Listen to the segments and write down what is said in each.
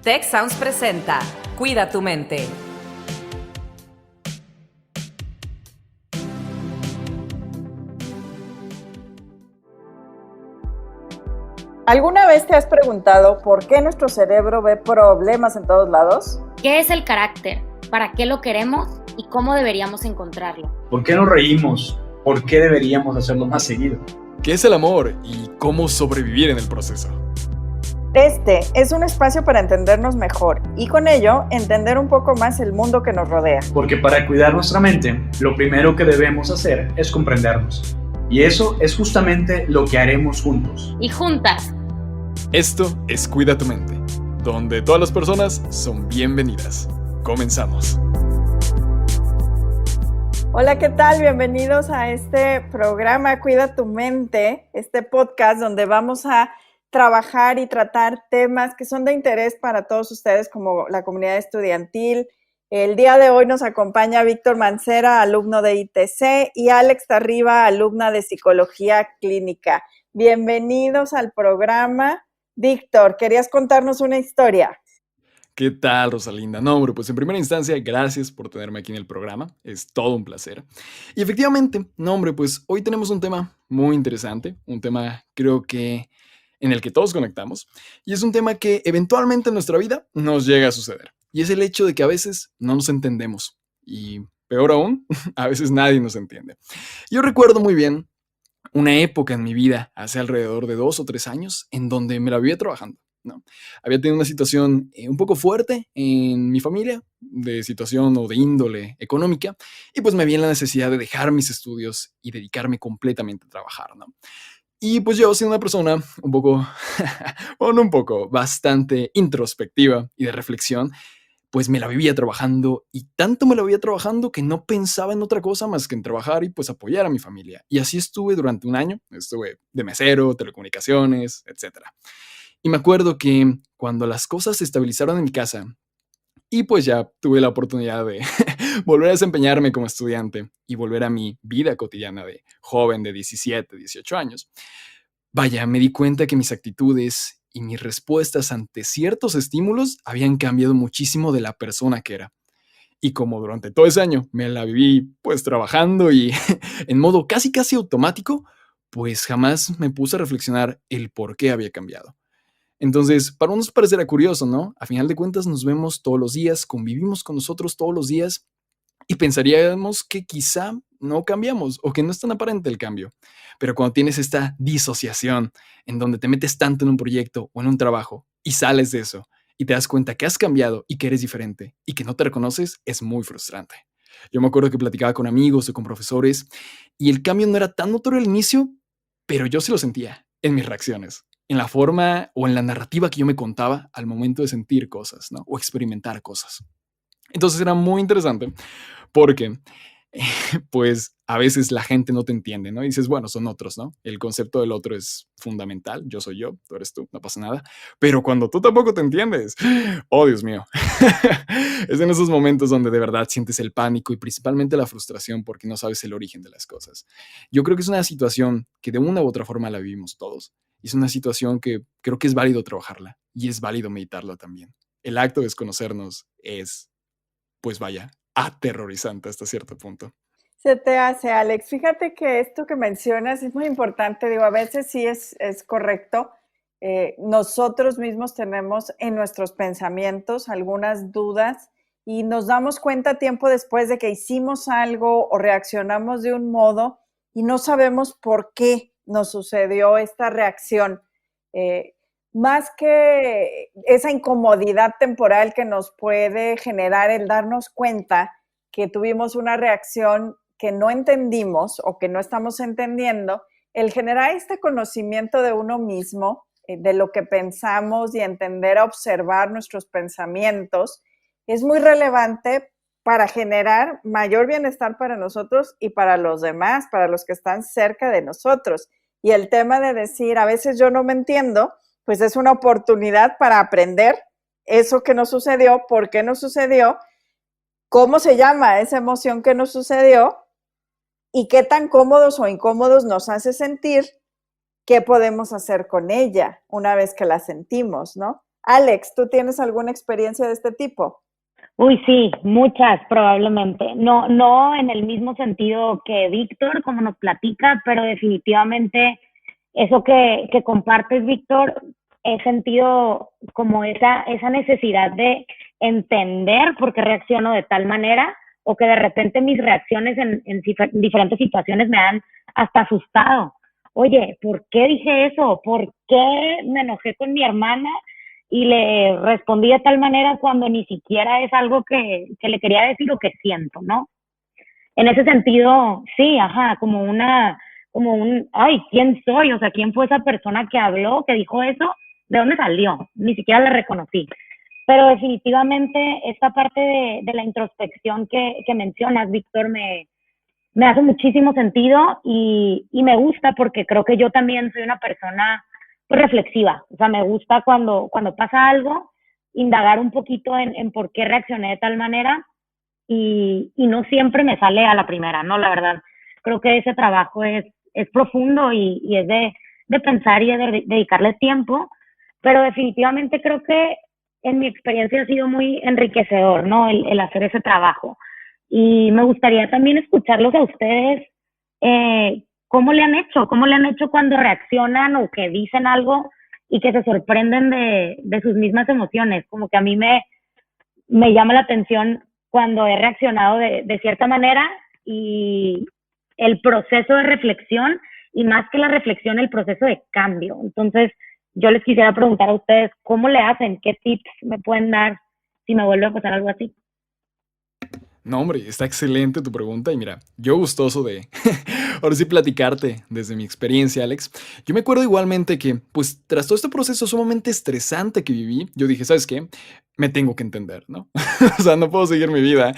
Tech Sounds presenta Cuida tu mente. ¿Alguna vez te has preguntado por qué nuestro cerebro ve problemas en todos lados? ¿Qué es el carácter? ¿Para qué lo queremos? ¿Y cómo deberíamos encontrarlo? ¿Por qué nos reímos? ¿Por qué deberíamos hacerlo más seguido? ¿Qué es el amor y cómo sobrevivir en el proceso? Este es un espacio para entendernos mejor y con ello entender un poco más el mundo que nos rodea. Porque para cuidar nuestra mente, lo primero que debemos hacer es comprendernos. Y eso es justamente lo que haremos juntos. Y juntas. Esto es Cuida tu mente, donde todas las personas son bienvenidas. Comenzamos. Hola, ¿qué tal? Bienvenidos a este programa Cuida tu mente, este podcast donde vamos a trabajar y tratar temas que son de interés para todos ustedes como la comunidad estudiantil. El día de hoy nos acompaña Víctor Mancera, alumno de ITC, y Alex Tarriba, alumna de Psicología Clínica. Bienvenidos al programa. Víctor, ¿querías contarnos una historia? ¿Qué tal, Rosalinda? No, hombre, pues en primera instancia, gracias por tenerme aquí en el programa. Es todo un placer. Y efectivamente, no, hombre, pues hoy tenemos un tema muy interesante, un tema creo que en el que todos conectamos, y es un tema que eventualmente en nuestra vida nos llega a suceder. Y es el hecho de que a veces no nos entendemos. Y peor aún, a veces nadie nos entiende. Yo recuerdo muy bien una época en mi vida, hace alrededor de 2 o 3 años, en donde me la vivía trabajando, ¿no? Había tenido una situación un poco fuerte en mi familia, de situación o de índole económica, y pues me vi en la necesidad de dejar mis estudios y dedicarme completamente a trabajar, ¿no? Y pues yo, siendo una persona un poco, bueno, no un poco, bastante introspectiva y de reflexión, pues me la vivía trabajando y tanto me la vivía trabajando que no pensaba en otra cosa más que en trabajar y pues apoyar a mi familia. Y así estuve durante un año, estuve de mesero, telecomunicaciones, etcétera. Y me acuerdo que cuando las cosas se estabilizaron en mi casa y pues ya tuve la oportunidad de volver a desempeñarme como estudiante y volver a mi vida cotidiana de joven de 17, 18 años, vaya, me di cuenta que mis actitudes y mis respuestas ante ciertos estímulos habían cambiado muchísimo de la persona que era. Y como durante todo ese año me la viví pues trabajando y en modo casi casi automático, pues jamás me puse a reflexionar el por qué había cambiado. Entonces, para unos parecerá curioso, ¿no? A final de cuentas nos vemos todos los días, convivimos con nosotros todos los días y pensaríamos que quizá no cambiamos o que no es tan aparente el cambio. Pero cuando tienes esta disociación en donde te metes tanto en un proyecto o en un trabajo y sales de eso y te das cuenta que has cambiado y que eres diferente y que no te reconoces, es muy frustrante. Yo me acuerdo que platicaba con amigos o con profesores y el cambio no era tan notorio al inicio, pero yo sí lo sentía en mis reacciones, en la forma o en la narrativa que yo me contaba al momento de sentir cosas, ¿no? O experimentar cosas. Entonces era muy interesante porque, pues, a veces la gente no te entiende, ¿no? Y dices, bueno, son otros, ¿no? El concepto del otro es fundamental. Yo soy yo, tú eres tú, no pasa nada. Pero cuando tú tampoco te entiendes, oh, Dios mío. Es en esos momentos donde de verdad sientes el pánico y principalmente la frustración porque no sabes el origen de las cosas. Yo creo que es una situación que de una u otra forma la vivimos todos. Y es una situación que creo que es válido trabajarla y es válido meditarla también. El acto de desconocernos es, pues vaya, aterrorizante hasta cierto punto. Se te hace, Alex. Fíjate que esto que mencionas es muy importante. Digo, a veces sí es correcto. Nosotros mismos tenemos en nuestros pensamientos algunas dudas y nos damos cuenta tiempo después de que hicimos algo o reaccionamos de un modo y no sabemos por qué nos sucedió esta reacción. Eh, Más que esa incomodidad temporal que nos puede generar el darnos cuenta que tuvimos una reacción que no entendimos o que no estamos entendiendo, el generar este conocimiento de uno mismo, de lo que pensamos y entender a observar nuestros pensamientos, es muy relevante para generar mayor bienestar para nosotros y para los demás, para los que están cerca de nosotros. Y el tema de decir, a veces yo no me entiendo, pues es una oportunidad para aprender eso que nos sucedió, por qué nos sucedió, cómo se llama esa emoción que nos sucedió y qué tan cómodos o incómodos nos hace sentir, qué podemos hacer con ella una vez que la sentimos, ¿no? Alex, ¿tú tienes alguna experiencia de este tipo? Uy, sí, muchas probablemente. No, no en el mismo sentido que Víctor, como nos platica, pero definitivamente eso que compartes, Víctor, he sentido como esa necesidad de entender por qué reacciono de tal manera o que de repente mis reacciones en diferentes situaciones me han hasta asustado. Oye, ¿por qué dije eso? ¿Por qué me enojé con mi hermana y le respondí de tal manera cuando ni siquiera es algo que le quería decir o que siento, ¿no? En ese sentido, sí, ajá, ay, ¿quién soy? O sea, ¿quién fue esa persona que habló, que dijo eso? ¿De dónde salió? Ni siquiera la reconocí. Pero definitivamente esta parte de la introspección que mencionas, Víctor, me hace muchísimo sentido y me gusta porque creo que yo también soy una persona pues, reflexiva. O sea, me gusta cuando pasa algo, indagar un poquito en por qué reaccioné de tal manera y no siempre me sale a la primera, ¿no? La verdad, creo que ese trabajo es profundo y es de pensar y de dedicarle tiempo, pero definitivamente creo que en mi experiencia ha sido muy enriquecedor, ¿no? El hacer ese trabajo. Y me gustaría también escucharlos a ustedes, ¿cómo le han hecho? ¿Cómo le han hecho cuando reaccionan o que dicen algo y que se sorprenden de sus mismas emociones? Como que a mí me llama la atención cuando he reaccionado de cierta manera y el proceso de reflexión y más que la reflexión, el proceso de cambio. Entonces, yo les quisiera preguntar a ustedes, ¿cómo le hacen? ¿Qué tips me pueden dar si me vuelve a pasar algo así? No, hombre, está excelente tu pregunta y mira, yo gustoso de ahora sí platicarte desde mi experiencia, Alex. Yo me acuerdo igualmente que, pues, tras todo este proceso sumamente estresante que viví, yo dije, ¿sabes qué? Me tengo que entender, ¿no? O sea, no puedo seguir mi vida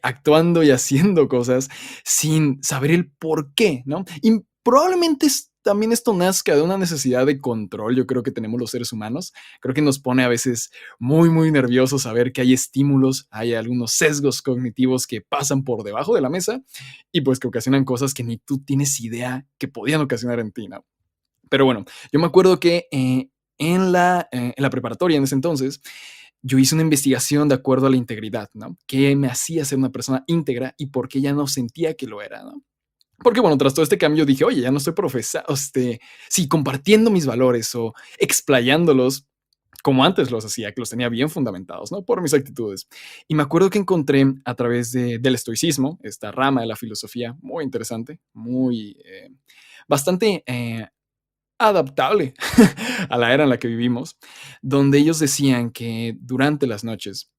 actuando y haciendo cosas sin saber el por qué, ¿no? Y probablemente también esto nazca de una necesidad de control, yo creo que tenemos los seres humanos. Creo que nos pone a veces muy, muy nervioso saber que hay estímulos, hay algunos sesgos cognitivos que pasan por debajo de la mesa y pues que ocasionan cosas que ni tú tienes idea que podían ocasionar en ti, ¿no? Pero bueno, yo me acuerdo que en la preparatoria en ese entonces, yo hice una investigación de acuerdo a la integridad, ¿no? ¿Qué me hacía ser una persona íntegra y por qué ya no sentía que lo era, ¿no? Porque bueno, tras todo este cambio dije, oye, ya no estoy profesando, sí, compartiendo mis valores o explayándolos como antes los hacía, que los tenía bien fundamentados, ¿no? Por mis actitudes. Y me acuerdo que encontré a través del estoicismo, esta rama de la filosofía muy interesante, muy, bastante adaptable a la era en la que vivimos, donde ellos decían que durante las noches,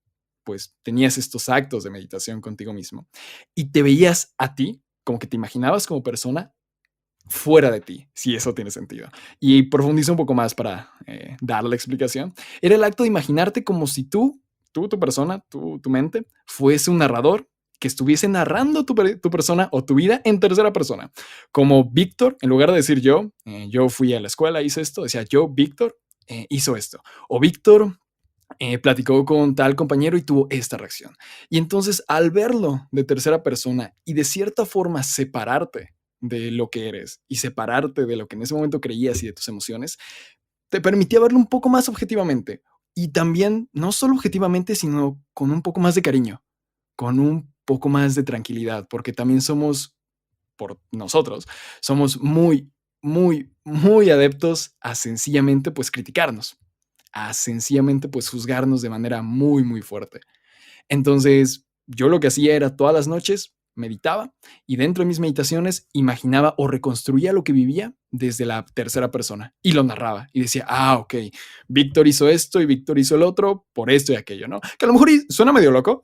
pues tenías estos actos de meditación contigo mismo y te veías a ti, como que te imaginabas como persona fuera de ti, si eso tiene sentido. Y profundizo un poco más para dar la explicación. Era el acto de imaginarte como si tu persona, tu mente, fuese un narrador que estuviese narrando tu persona o tu vida en tercera persona. Como Víctor, en lugar de decir yo fui a la escuela, hice esto, decía yo, Víctor, hizo esto. O Víctor platicó con tal compañero y tuvo esta reacción. Y entonces al verlo de tercera persona y de cierta forma separarte de lo que eres y separarte de lo que en ese momento creías y de tus emociones, te permitía verlo un poco más objetivamente. Y también, no solo objetivamente, sino con un poco más de cariño, con un poco más de tranquilidad, porque también somos, por nosotros, somos muy, muy, muy adeptos a sencillamente pues criticarnos, a sencillamente pues juzgarnos de manera muy, muy fuerte. Entonces, yo lo que hacía era todas las noches meditaba y dentro de mis meditaciones imaginaba o reconstruía lo que vivía desde la tercera persona y lo narraba y decía, ok, Víctor hizo esto y Víctor hizo el otro por esto y aquello, ¿no? Que a lo mejor suena medio loco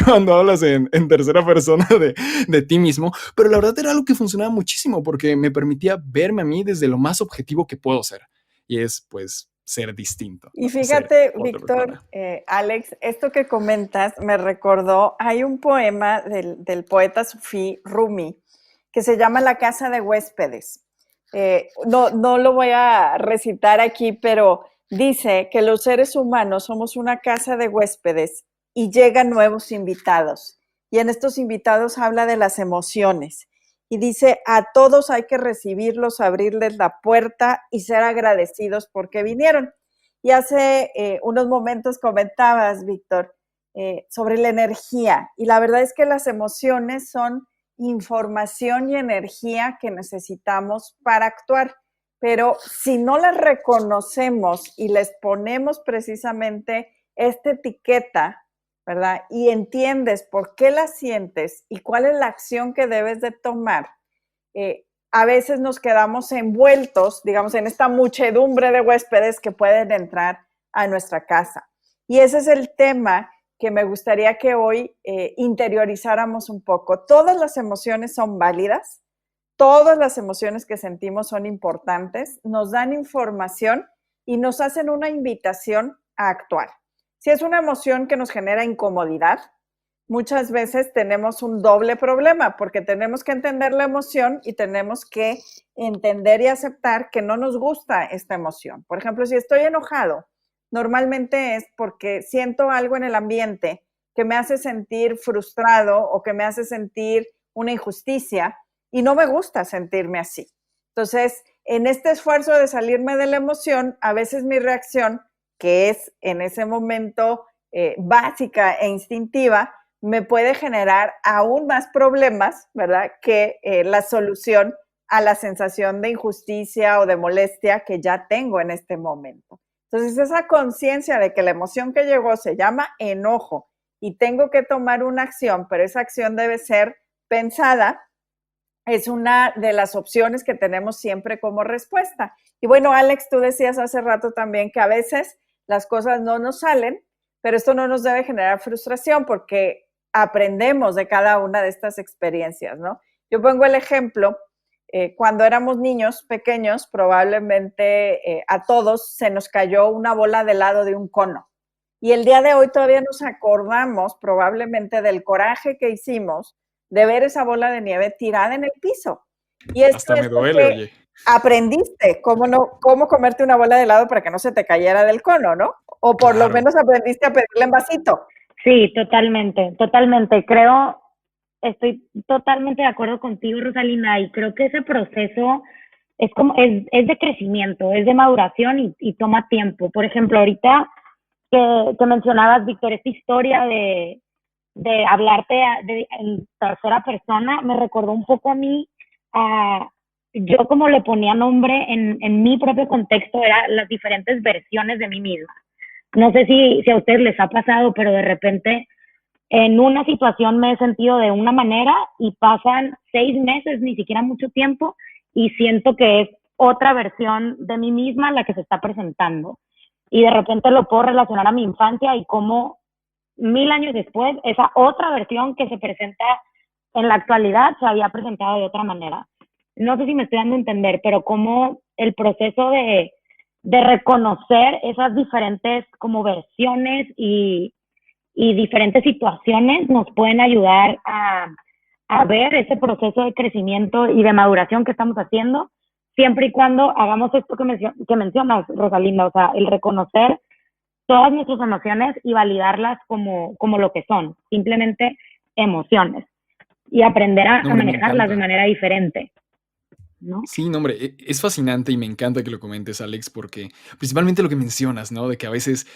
cuando hablas en tercera persona de ti mismo, pero la verdad era algo que funcionaba muchísimo porque me permitía verme a mí desde lo más objetivo que puedo ser y es pues ser distinto, Y ¿no? Ser fíjate, otra Víctor, persona. Alex, esto que comentas me recordó, hay un poema del poeta sufí Rumi que se llama La casa de huéspedes. No lo voy a recitar aquí, pero dice que los seres humanos somos una casa de huéspedes y llegan nuevos invitados. Y en estos invitados habla de las emociones. Y dice, a todos hay que recibirlos, abrirles la puerta y ser agradecidos porque vinieron. Y hace unos momentos comentabas, Víctor, sobre la energía. Y la verdad es que las emociones son información y energía que necesitamos para actuar. Pero si no las reconocemos y les ponemos precisamente esta etiqueta, ¿verdad? Y entiendes por qué la sientes y cuál es la acción que debes de tomar, a veces nos quedamos envueltos, digamos, en esta muchedumbre de huéspedes que pueden entrar a nuestra casa. Y ese es el tema que me gustaría que hoy interiorizáramos un poco. Todas las emociones son válidas, todas las emociones que sentimos son importantes, nos dan información y nos hacen una invitación a actuar. Si es una emoción que nos genera incomodidad, muchas veces tenemos un doble problema porque tenemos que entender la emoción y tenemos que entender y aceptar que no nos gusta esta emoción. Por ejemplo, si estoy enojado, normalmente es porque siento algo en el ambiente que me hace sentir frustrado o que me hace sentir una injusticia y no me gusta sentirme así. Entonces, en este esfuerzo de salirme de la emoción, a veces mi reacción, que es en ese momento básica e instintiva, me puede generar aún más problemas, ¿verdad? Que la solución a la sensación de injusticia o de molestia que ya tengo en este momento. Entonces, esa conciencia de que la emoción que llegó se llama enojo y tengo que tomar una acción, pero esa acción debe ser pensada, es una de las opciones que tenemos siempre como respuesta. Y bueno, Alex, tú decías hace rato también que a veces las cosas no nos salen, pero esto no nos debe generar frustración porque aprendemos de cada una de estas experiencias, ¿no? Yo pongo el ejemplo, cuando éramos niños pequeños, probablemente a todos se nos cayó una bola de helado de un cono. Y el día de hoy todavía nos acordamos probablemente del coraje que hicimos de ver esa bola de nieve tirada en el piso. Y esto Hasta es me duele, porque oye. aprendiste cómo comerte una bola de helado para que no se te cayera del cono, ¿no? O por lo Claro. menos aprendiste a pedirle en vasito. Sí, totalmente, totalmente. Estoy totalmente de acuerdo contigo, Rosalinda, y creo que ese proceso es de crecimiento, es de maduración y toma tiempo. Por ejemplo, ahorita que mencionabas, Víctor, esta historia de hablarte en tercera persona, me recordó un poco a mí, yo como le ponía nombre en mi propio contexto, eran las diferentes versiones de mí misma. No sé si a ustedes les ha pasado, pero de repente en una situación me he sentido de una manera y pasan 6 meses, ni siquiera mucho tiempo, y siento que es otra versión de mí misma la que se está presentando. Y de repente lo puedo relacionar a mi infancia y cómo 1000 años después, esa otra versión que se presenta en la actualidad se había presentado de otra manera. No sé si me estoy dando a entender, pero cómo el proceso de reconocer esas diferentes como versiones y diferentes situaciones nos pueden ayudar a ver ese proceso de crecimiento y de maduración que estamos haciendo, siempre y cuando hagamos esto que mencionas, Rosalinda, o sea, el reconocer todas nuestras emociones y validarlas como lo que son, simplemente emociones, y aprender a manejarlas de manera diferente, ¿no? Sí, no, hombre, es fascinante y me encanta que lo comentes, Alex, porque principalmente lo que mencionas, ¿no? De que a veces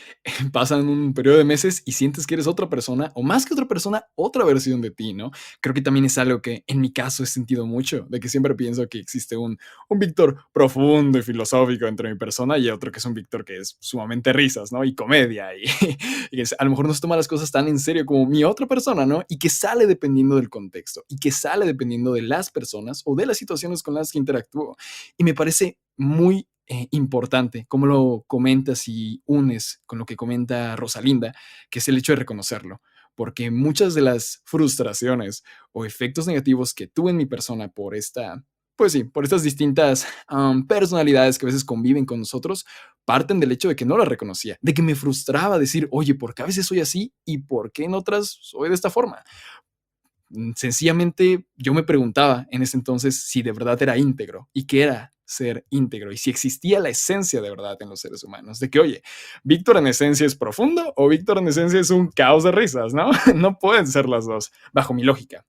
pasan un periodo de meses y sientes que eres otra persona, o más que otra persona, otra versión de ti, ¿no? Creo que también es algo que en mi caso he sentido mucho, de que siempre pienso que existe un Víctor profundo y filosófico entre mi persona y otro que es un Víctor que es sumamente risas, ¿no? Y comedia, y a lo mejor no se toma las cosas tan en serio como mi otra persona, ¿no? Y que sale dependiendo del contexto, y que sale dependiendo de las personas o de las situaciones con las que interactúo. Y me parece muy importante cómo lo comentas y unes con lo que comenta Rosalinda, que es el hecho de reconocerlo, porque muchas de las frustraciones o efectos negativos que tuve en mi persona por pues sí, por estas distintas personalidades que a veces conviven con nosotros, parten del hecho de que no las reconocía, de que me frustraba decir, oye, ¿por qué a veces soy así y por qué en otras soy de esta forma? Sencillamente yo me preguntaba en ese entonces si de verdad era íntegro y qué era ser íntegro y si existía la esencia de verdad en los seres humanos, de que, oye, Víctor en esencia es profundo o Víctor en esencia es un caos de risas, ¿no? No pueden ser las dos, bajo mi lógica.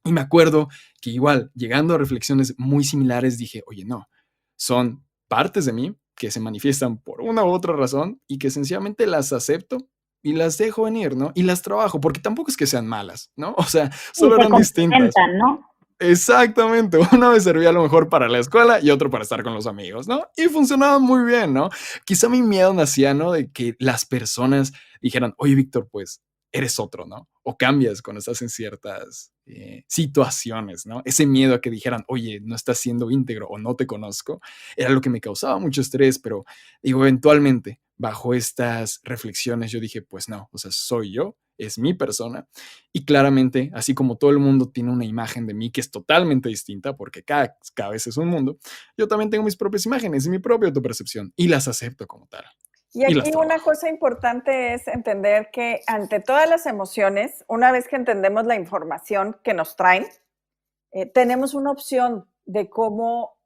Y me acuerdo que igual, llegando a reflexiones muy similares, dije, oye, no, son partes de mí que se manifiestan por una u otra razón y que sencillamente las acepto y las dejo venir, ¿no? Y las trabajo, porque tampoco es que sean malas, ¿no? O sea, Y solo se eran distintas. complementan, ¿no? Exactamente, uno me servía a lo mejor para la escuela y otro para estar con los amigos, ¿no? Y funcionaba muy bien, ¿no? Quizá mi miedo nacía, ¿no? De que las personas dijeran, oye, Víctor, pues eres otro, ¿no? O cambias cuando estás en ciertas situaciones, ¿no? Ese miedo a que dijeran, oye, no estás siendo íntegro o no te conozco, era lo que me causaba mucho estrés, pero digo, eventualmente, bajo estas reflexiones, yo dije, pues no, o sea, soy yo, es mi persona y claramente, así como todo el mundo tiene una imagen de mí que es totalmente distinta, porque cada cabeza es un mundo, yo también tengo mis propias imágenes y mi propia autopercepción y las acepto como tal. Y Y las aquí una trabajo. cosa importante es entender que ante todas las emociones, una vez que entendemos la información que nos traen, tenemos una opción de cómo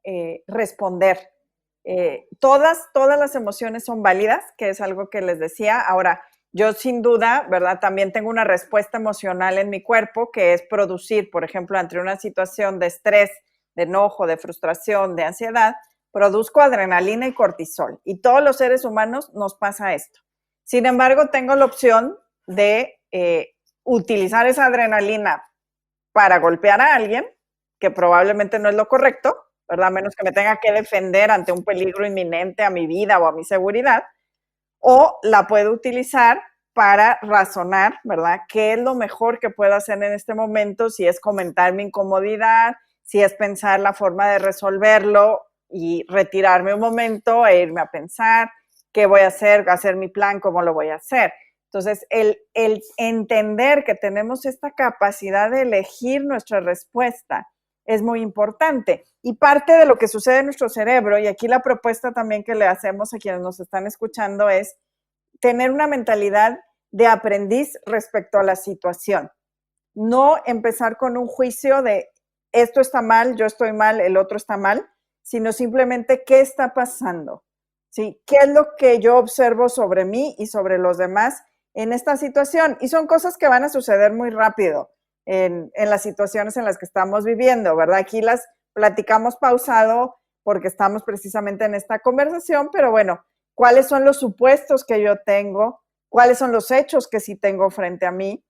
responder. Todas las emociones son válidas, que es algo que les decía. Ahora, yo sin duda, ¿verdad? También tengo una respuesta emocional en mi cuerpo que es producir, por ejemplo, ante una situación de estrés, de enojo, de frustración, de ansiedad, produzco adrenalina y cortisol. Y todos los seres humanos nos pasa esto. Sin embargo, tengo la opción de utilizar esa adrenalina para golpear a alguien, que probablemente no es lo correcto, ¿verdad? A menos que me tenga que defender ante un peligro inminente a mi vida o a mi seguridad, o la puedo utilizar para razonar, ¿verdad? ¿Qué es lo mejor que puedo hacer en este momento? Si es comentar mi incomodidad, si es pensar la forma de resolverlo y retirarme un momento e irme a pensar qué voy a hacer mi plan, cómo lo voy a hacer. Entonces, el entender que tenemos esta capacidad de elegir nuestra respuesta es muy importante. Y parte de lo que sucede en nuestro cerebro, y aquí la propuesta también que le hacemos a quienes nos están escuchando es tener una mentalidad de aprendiz respecto a la situación. No empezar con un juicio de esto está mal, yo estoy mal, el otro está mal, sino simplemente qué está pasando, ¿sí? ¿Qué es lo que yo observo sobre mí y sobre los demás en esta situación? Y son cosas que van a suceder muy rápido en las situaciones en las que estamos viviendo, ¿verdad? Aquí las platicamos pausado porque estamos precisamente en esta conversación, pero bueno, ¿cuáles son los supuestos que yo tengo? ¿Cuáles son los hechos que sí tengo frente a mí?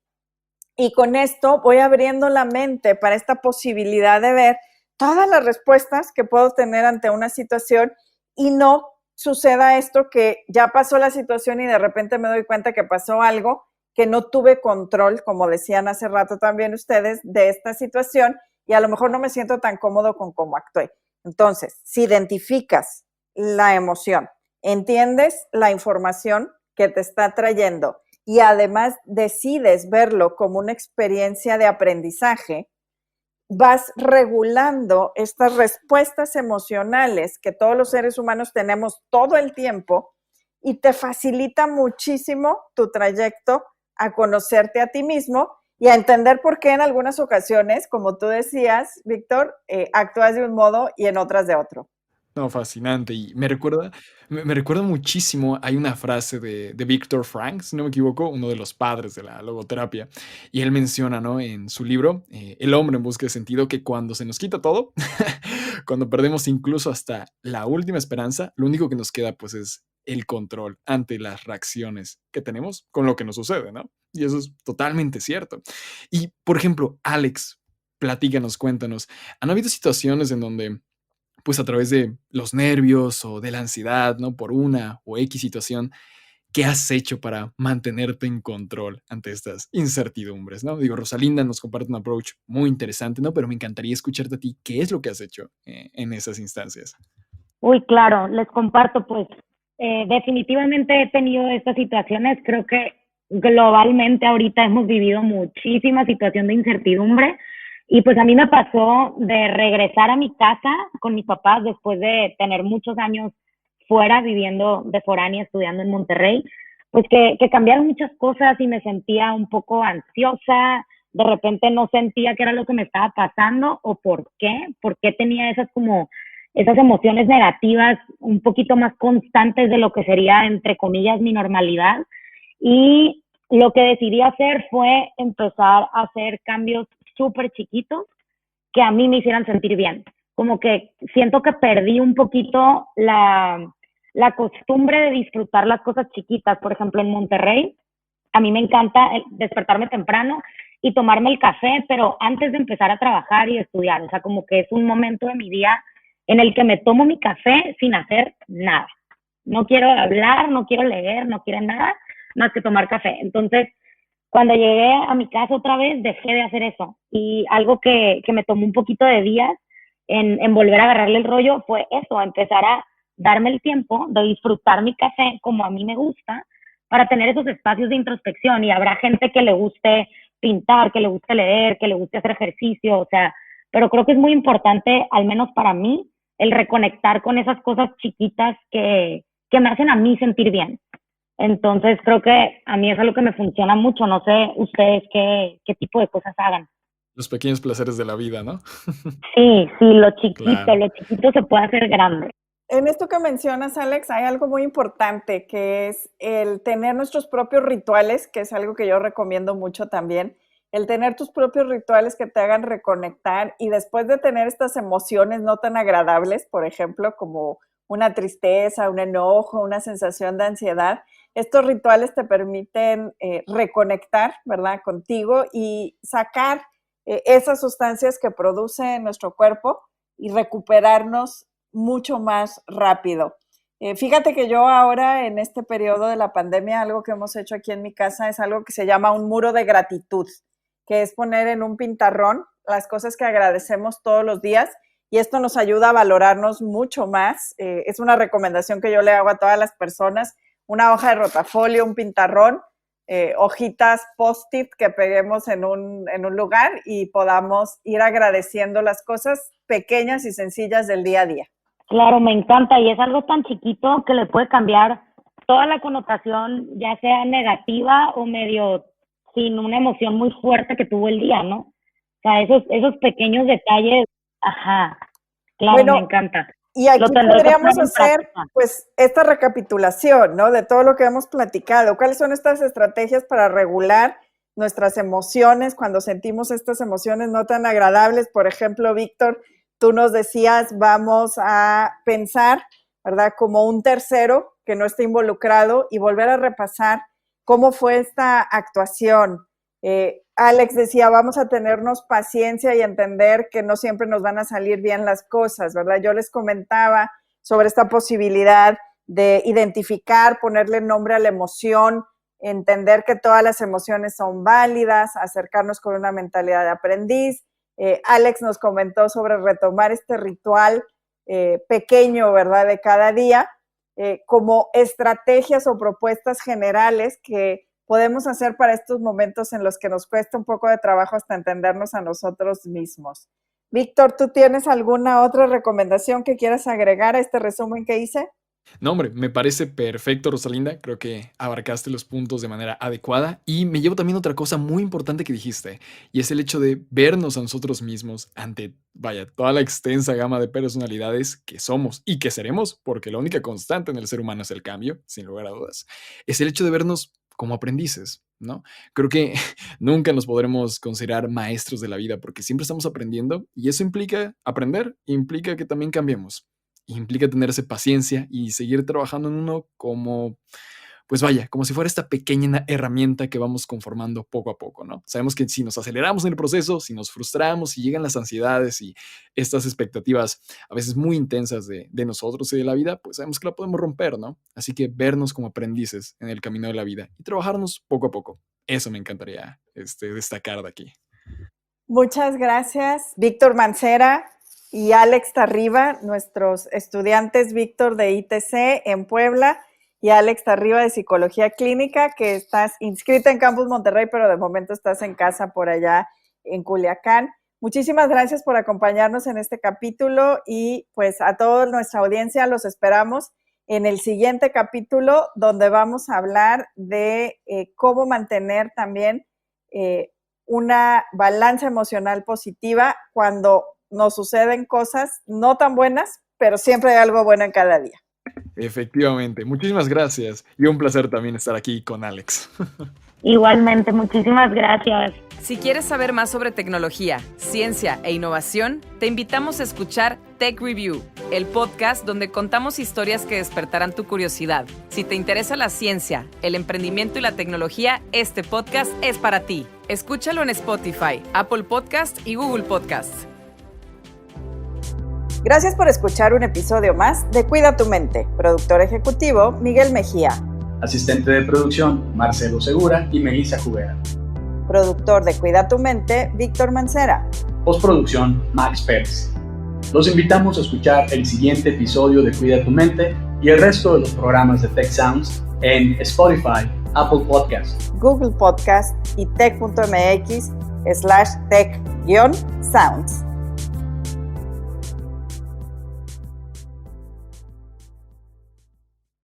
Y con esto voy abriendo la mente para esta posibilidad de ver todas las respuestas que puedo tener ante una situación y no suceda esto que ya pasó la situación y de repente me doy cuenta que pasó algo que no tuve control, como decían hace rato también ustedes, de esta situación y a lo mejor no me siento tan cómodo con cómo actué. Entonces, si identificas la emoción, entiendes la información que te está trayendo y además decides verlo como una experiencia de aprendizaje, vas regulando estas respuestas emocionales que todos los seres humanos tenemos todo el tiempo y te facilita muchísimo tu trayecto a conocerte a ti mismo y a entender por qué en algunas ocasiones, como tú decías, Víctor, actúas de un modo y en otras de otro. No, fascinante. Y me recuerda muchísimo, hay una frase de Viktor Frankl, si no me equivoco, uno de los padres de la logoterapia, y él menciona, ¿no? En su libro, El hombre en busca de sentido, que cuando se nos quita todo, cuando perdemos incluso hasta la última esperanza, lo único que nos queda, pues, es el control ante las reacciones que tenemos con lo que nos sucede, ¿no? Y eso es totalmente cierto. Y, por ejemplo, Alex, platícanos, cuéntanos, ¿han habido situaciones en donde pues a través de los nervios o de la ansiedad, ¿no? Por una o X situación, ¿qué has hecho para mantenerte en control ante estas incertidumbres, ¿no? Digo, Rosalinda nos comparte un approach muy interesante, ¿no? Pero me encantaría escucharte a ti, ¿qué es lo que has hecho en esas instancias? Uy, claro, les comparto, pues definitivamente he tenido estas situaciones, creo que globalmente ahorita hemos vivido muchísima situación de incertidumbre y pues a mí me pasó de regresar a mi casa con mis papás después de tener muchos años fuera, viviendo de foránea, estudiando en Monterrey, pues que cambiaron muchas cosas y me sentía un poco ansiosa, de repente no sentía qué era lo que me estaba pasando o por qué tenía esas como esas emociones negativas un poquito más constantes de lo que sería, entre comillas, mi normalidad. Y lo que decidí hacer fue empezar a hacer cambios súper chiquitos que a mí me hicieran sentir bien. Como que siento que perdí un poquito la costumbre de disfrutar las cosas chiquitas. Por ejemplo, en Monterrey, a mí me encanta despertarme temprano y tomarme el café, pero antes de empezar a trabajar y estudiar. O sea, como que es un momento de mi día en el que me tomo mi café sin hacer nada. No quiero hablar, no quiero leer, no quiero nada más que tomar café. Entonces, cuando llegué a mi casa otra vez, dejé de hacer eso. Y algo que me tomó un poquito de días en volver a agarrarle el rollo fue eso, empezar a darme el tiempo de disfrutar mi café como a mí me gusta, para tener esos espacios de introspección. Y habrá gente que le guste pintar, que le guste leer, que le guste hacer ejercicio, o sea, pero creo que es muy importante, al menos para mí, el reconectar con esas cosas chiquitas que me hacen a mí sentir bien. Entonces creo que a mí es algo que me funciona mucho. No sé ustedes qué tipo de cosas hagan. Los pequeños placeres de la vida, ¿no? Sí, Claro. lo chiquito se puede hacer grande. En esto que mencionas, Alex, hay algo muy importante que es el tener nuestros propios rituales, que es algo que yo recomiendo mucho también. El tener tus propios rituales que te hagan reconectar y después de tener estas emociones no tan agradables, por ejemplo, como una tristeza, un enojo, una sensación de ansiedad, estos rituales te permiten reconectar, ¿verdad?, contigo y sacar esas sustancias que produce nuestro cuerpo y recuperarnos mucho más rápido. Fíjate que yo ahora en este periodo de la pandemia, algo que hemos hecho aquí en mi casa es algo que se llama un muro de gratitud, que es poner en un pintarrón las cosas que agradecemos todos los días y esto nos ayuda a valorarnos mucho más. Es una recomendación que yo le hago a todas las personas, una hoja de rotafolio, un pintarrón, hojitas post-it que peguemos en un lugar y podamos ir agradeciendo las cosas pequeñas y sencillas del día a día. Claro, me encanta y es algo tan chiquito que le puede cambiar toda la connotación, ya sea negativa o medio sin una emoción muy fuerte que tuvo el día, ¿no? O sea, esos pequeños detalles, ajá, claro, me Bueno, encanta. y Lo aquí tendré que podríamos poner en hacer práctica. pues esta recapitulación, ¿no? De todo lo que hemos platicado. ¿Cuáles son estas estrategias para regular nuestras emociones cuando sentimos estas emociones no tan agradables? Por ejemplo, Víctor, tú nos decías, vamos a pensar, ¿verdad?, como un tercero que no esté involucrado y volver a repasar cómo fue esta actuación. Alex decía, vamos a tenernos paciencia y entender que no siempre nos van a salir bien las cosas, ¿verdad? Yo les comentaba sobre esta posibilidad de identificar, ponerle nombre a la emoción, entender que todas las emociones son válidas, acercarnos con una mentalidad de aprendiz. Alex nos comentó sobre retomar este ritual pequeño, ¿verdad?, de cada día, como estrategias o propuestas generales que podemos hacer para estos momentos en los que nos cuesta un poco de trabajo hasta entendernos a nosotros mismos. Víctor, ¿tú tienes alguna otra recomendación que quieras agregar a este resumen que hice? No, hombre, me parece perfecto, Rosalinda. Creo que abarcaste los puntos de manera adecuada. Y me llevo también otra cosa muy importante que dijiste, y es el hecho de vernos a nosotros mismos ante, vaya, toda la extensa gama de personalidades que somos y que seremos, porque la única constante en el ser humano es el cambio, sin lugar a dudas. Es el hecho de vernos como aprendices, ¿no? Creo que nunca nos podremos considerar maestros de la vida porque siempre estamos aprendiendo y eso implica aprender, implica que también cambiemos. Implica tenerse paciencia y seguir trabajando en uno como, pues vaya, como si fuera esta pequeña herramienta que vamos conformando poco a poco, ¿no? Sabemos que si nos aceleramos en el proceso, si nos frustramos, si llegan las ansiedades y estas expectativas a veces muy intensas de nosotros y de la vida, pues sabemos que la podemos romper, ¿no? Así que vernos como aprendices en el camino de la vida y trabajarnos poco a poco. Eso me encantaría destacar de aquí. Muchas gracias, Víctor Mancera y Alex Tarriba, nuestros estudiantes, Víctor de ITC en Puebla y Alex Tarriba de Psicología Clínica, que estás inscrita en Campus Monterrey, pero de momento estás en casa por allá en Culiacán. Muchísimas gracias por acompañarnos en este capítulo y pues a toda nuestra audiencia los esperamos en el siguiente capítulo donde vamos a hablar de cómo mantener también una balanza emocional positiva cuando nos suceden cosas no tan buenas, pero siempre hay algo bueno en cada día. Efectivamente. Muchísimas gracias y un placer también estar aquí con Alex. Igualmente, muchísimas gracias. Si quieres saber más sobre tecnología, ciencia e innovación, te invitamos a escuchar Tech Review, el podcast donde contamos historias que despertarán tu curiosidad. Si te interesa la ciencia, el emprendimiento y la tecnología, este podcast es para ti. Escúchalo en Spotify, Apple Podcast y Google Podcast. Gracias por escuchar un episodio más de Cuida tu Mente. Productor ejecutivo, Miguel Mejía. Asistente de producción, Marcelo Segura y Melissa Jubera. Productor de Cuida tu Mente, Víctor Mancera. Postproducción, Max Pérez. Los invitamos a escuchar el siguiente episodio de Cuida tu Mente y el resto de los programas de Tech Sounds en Spotify, Apple Podcast, Google Podcast y tech.mx/tech-sounds.